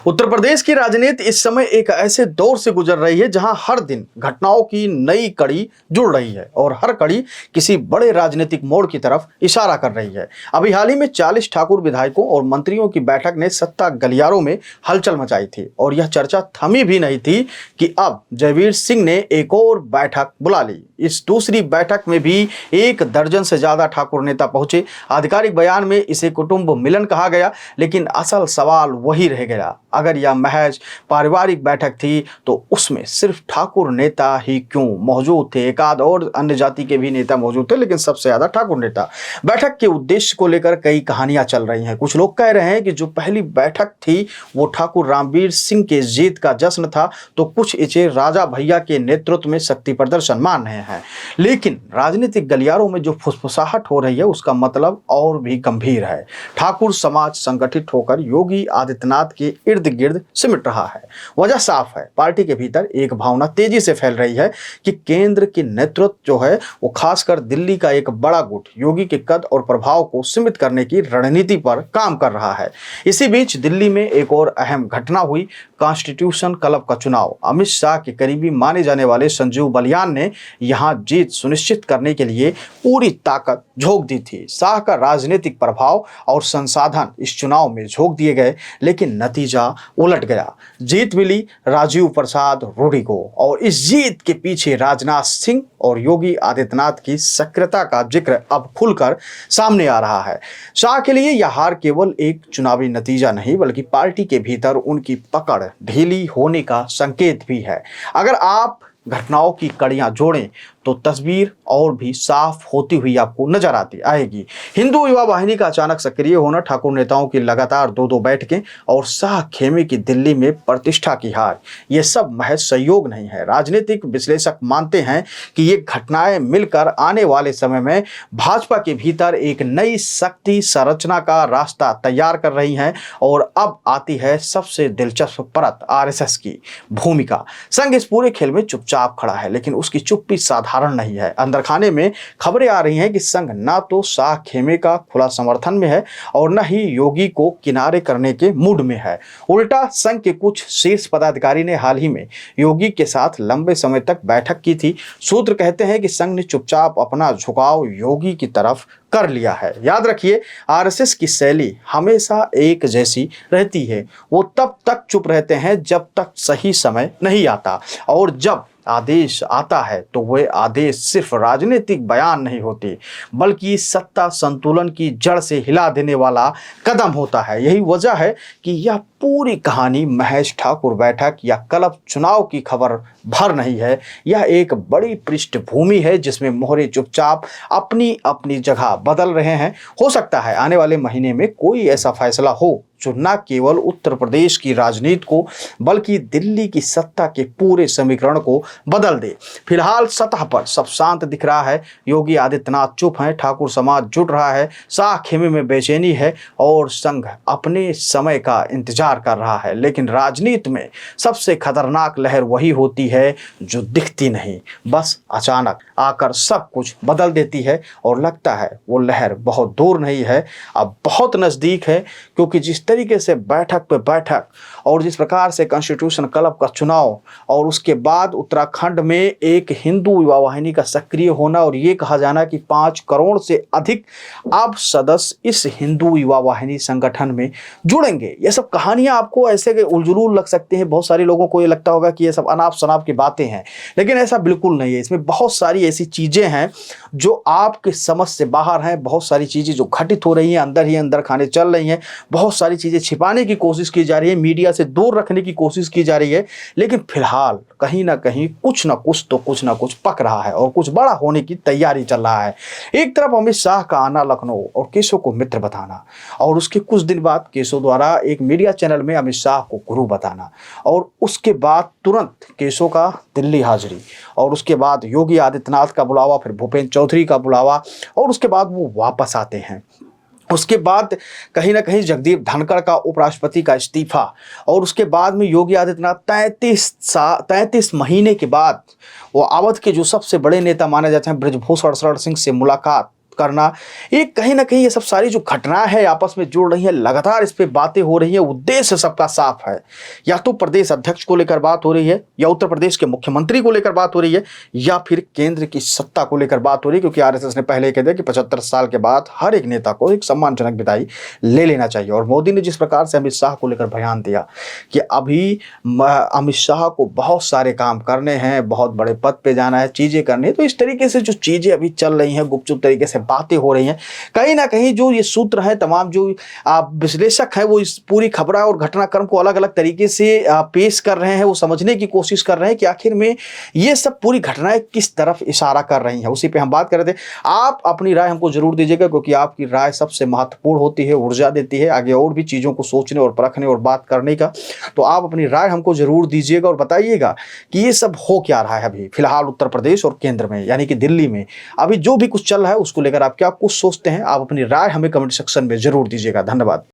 उत्तर प्रदेश की राजनीति इस समय एक ऐसे दौर से गुजर रही है जहां हर दिन घटनाओं की नई कड़ी जुड़ रही है और हर कड़ी किसी बड़े राजनीतिक मोड़ की तरफ इशारा कर रही है। अभी हाल ही में 40 ठाकुर विधायकों और मंत्रियों की बैठक ने सत्ता गलियारों में हलचल मचाई थी और यह चर्चा थमी भी नहीं थी कि अब जयवीर सिंह ने एक और बैठक बुला ली। इस दूसरी बैठक में भी 1 दर्जन से ज्यादा ठाकुर नेता पहुंचे। आधिकारिक बयान में इसे कुटुंब मिलन कहा गया, लेकिन असल सवाल वही रह गया। अगर यह महज पारिवारिक बैठक थी तो उसमें सिर्फ ठाकुर नेता ही क्यों मौजूद थे? एक आध और अन्य जाति के भी नेता मौजूद थे, लेकिन सबसे ज्यादा ठाकुर नेता। बैठक के उद्देश्य को लेकर कई कहानियां चल रही हैं। कुछ लोग कह रहे हैं कि जो पहली बैठक थी वो ठाकुर रामवीर सिंह के जीत का जश्न था, तो कुछ इसे राजा भैया के नेतृत्व में शक्ति प्रदर्शन मान रहे हैं। लेकिन राजनीतिक गलियारों में जो फुसफुसाहट हो रही है उसका मतलब और भी गंभीर है। ठाकुर समाज संगठित होकर योगी आदित्यनाथ के इर्द गिर्द सिमट रहा है। वजह साफ है, पार्टी के भीतर एक भावना तेजी से फैल रही है कि केंद्र की नेतृत्व जो है वो खासकर दिल्ली का एक बड़ा गुट योगी के कद और प्रभाव को सीमित करने की रणनीति पर काम कर रहा है। इसी बीच दिल्ली में एक और अहम घटना हुई, कॉन्स्टिट्यूशन क्लब का चुनाव। अमित शाह के करीबी माने जाने वाले संजीव बलियान ने यहां जीत सुनिश्चित करने के लिए पूरी ताकत झोंक दी थी। शाह का राजनीतिक प्रभाव और संसाधन इस चुनाव में झोंक दिए गए, लेकिन नतीजा उलट गया। जीत मिली राजीव प्रसाद रूडी को और इस जीत के पीछे राजनाथ सिंह और योगी आदित्यनाथ की सक्रियता का जिक्र अब खुलकर सामने आ रहा है। शाह के लिए यह हार केवल एक चुनावी नतीजा नहीं बल्कि पार्टी के भीतर उनकी पकड़ ढीली होने का संकेत भी है। अगर आप घटनाओं की कड़ियां जोड़ें तो तस्वीर और भी साफ होती हुई आपको नजर आएगी। हिंदू युवा वाहिनी का अचानक सक्रिय होना, ठाकुर नेताओं की लगातार 2-2 बैठकें और शाह खेमे की दिल्ली में प्रतिष्ठा की हार, ये सब महज संयोग नहीं है। राजनीतिक विश्लेषक मानते हैं कि ये घटनाएं मिलकर आने वाले समय में भाजपा के भीतर एक नई शक्ति संरचना का रास्ता तैयार कर रही हैं। और अब आती है सबसे दिलचस्प परत, आरएसएस की भूमिका। संघ इस पूरे खेल में चुपचाप खड़ा है, लेकिन उसकी चुप्पी साधारण नहीं है। अंदर खाने में खबरें आ रही हैं कि संघ ना तो शाह खेमे का खुला समर्थन में है और न ही योगी को किनारे करने के मूड में है। उल्टा संघ के कुछ शीर्ष पदाधिकारी ने हाल ही में योगी के साथ लंबे समय तक बैठक की थी। सूत्र कहते हैं कि संघ ने चुपचाप अपना झुकाव योगी की तरफ कर लिया है। याद रखिए, आरएसएस की शैली हमेशा एक जैसी रहती है। वो तब तक चुप रहते हैं जब तक सही समय नहीं आता, और जब आदेश आता है तो वह आदेश सिर्फ राजनीतिक बयान नहीं होती बल्कि सत्ता संतुलन की जड़ से हिला देने वाला कदम होता है। यही वजह है कि यह पूरी कहानी महज ठाकुर बैठक या क्लब चुनाव की खबर भर नहीं है। यह एक बड़ी पृष्ठभूमि है जिसमें मोहरे चुपचाप अपनी अपनी जगह बदल रहे हैं। हो सकता है आने वाले महीने में कोई ऐसा फैसला हो जो न केवल उत्तर प्रदेश की राजनीति को बल्कि दिल्ली की सत्ता के पूरे समीकरण को बदल दे। फिलहाल सतह पर सब शांत दिख रहा है। योगी आदित्यनाथ चुप हैं, ठाकुर समाज जुट रहा है, शाह खेमे में बेचैनी है और संघ अपने समय का इंतजार कर रहा है। लेकिन राजनीति में सबसे खतरनाक लहर वही होती है जो दिखती नहीं, बस अचानक आकर सब कुछ बदल देती है। और लगता है वो लहर बहुत दूर नहीं है, अब बहुत नज़दीक है। क्योंकि जिस तरीके से बैठक पे बैठक और जिस प्रकार से कॉन्स्टिट्यूशन क्लब का चुनाव और उसके बाद उत्तराखंड में एक हिंदू युवा वाहिनी का सक्रिय होना और ये कहा जाना कि 5 करोड़ से अधिक अब सदस्य इस हिंदू युवा वाहिनी संगठन में जुड़ेंगे, ये सब कहानियां आपको ऐसे उलझुल लग सकते हैं। बहुत सारे लोगों को ये लगता होगा कि ये सब अनाप शनाप की बातें हैं, लेकिन ऐसा बिल्कुल नहीं है। इसमें बहुत सारी ऐसी चीजें हैं जो आपके समझ से बाहर हैं। बहुत सारी चीजें जो घटित हो रही हैं, अंदर ही अंदर खाने चल रही हैं। बहुत सारी चीजें छिपाने की कोशिश की जा रही है, मीडिया से दूर रखने की कोशिश की जा रही है। लेकिन फिलहाल कहीं ना कहीं कुछ ना कुछ पक रहा है और कुछ बड़ा होने की तैयारी चल रहा है। एक तरफ अमित शाह का आना लखनऊ और केशव को मित्र बताना, और उसके कुछ दिन बाद केशव द्वारा एक मीडिया चैनल में अमित शाह को गुरु बताना, और उसके बाद तुरंत केशव का दिल्ली हाजिरी, और उसके बाद योगी आदित्यनाथ का बुलावा, फिर भूपेंद्र चौधरी का बुलावा, और उसके बाद वो वापस आते हैं। उसके बाद कहीं ना कहीं जगदीप धनखड़ का उपराष्ट्रपति का इस्तीफा, और उसके बाद में योगी आदित्यनाथ 33 महीने के बाद वो अवध के जो सबसे बड़े नेता माने जाते हैं ब्रजभूषण शरण सिंह से मुलाकात करना, ये कहीं ना कहीं ये सब सारी जो घटनाएं हैं आपस में जुड़ रही हैं, लगातार इस पे बातें हो रही हैं। उद्देश्य सबका साफ है, या तो प्रदेश अध्यक्ष को लेकर बात हो रही है, या उत्तर प्रदेश के मुख्यमंत्री को लेकर बात हो रही है, या फिर केंद्र की सत्ता को लेकर बात हो रही है। क्योंकि आरएसएस ने पहले कह दिया कि 75 साल के बाद हर एक नेता को एक सम्मानजनक विदाई ले लेना चाहिए। और मोदी ने जिस प्रकार से अमित शाह को लेकर बयान दिया कि अभी अमित शाह को बहुत सारे काम करने हैं, बहुत बड़े पद पे जाना है, चीजें करनी है, तो इस तरीके से जो चीजें अभी चल रही हैं, गुपचुप तरीके से बातें हो रही हैं, कहीं ना कहीं जो ये सूत्र है, तमाम जो विश्लेषक है वो इस पूरी खबर और घटनाक्रम को अलग अलग तरीके से पेश कर रहे हैं। वो समझने की कोशिश कर रहे हैं कि आखिर में ये सब पूरी घटनाएं किस तरफ इशारा कर रही हैं। उसी पे हम बात कर रहे थे। आप अपनी राय हमको जरूर दीजिएगा, क्योंकि आपकी राय सबसे महत्वपूर्ण होती है, ऊर्जा देती है आगे और भी चीज़ों को सोचने और परखने और बात करने का। तो आप अपनी राय हमको जरूर दीजिएगा और बताइएगा कि ये सब हो क्या रहा है अभी फिलहाल उत्तर प्रदेश और केंद्र में, यानी कि दिल्ली में अभी जो भी कुछ चल रहा है उसको लेकर आप क्या कुछ सोचते हैं। आप अपनी राय हमें कमेंट सेक्शन में जरूर दीजिएगा। धन्यवाद।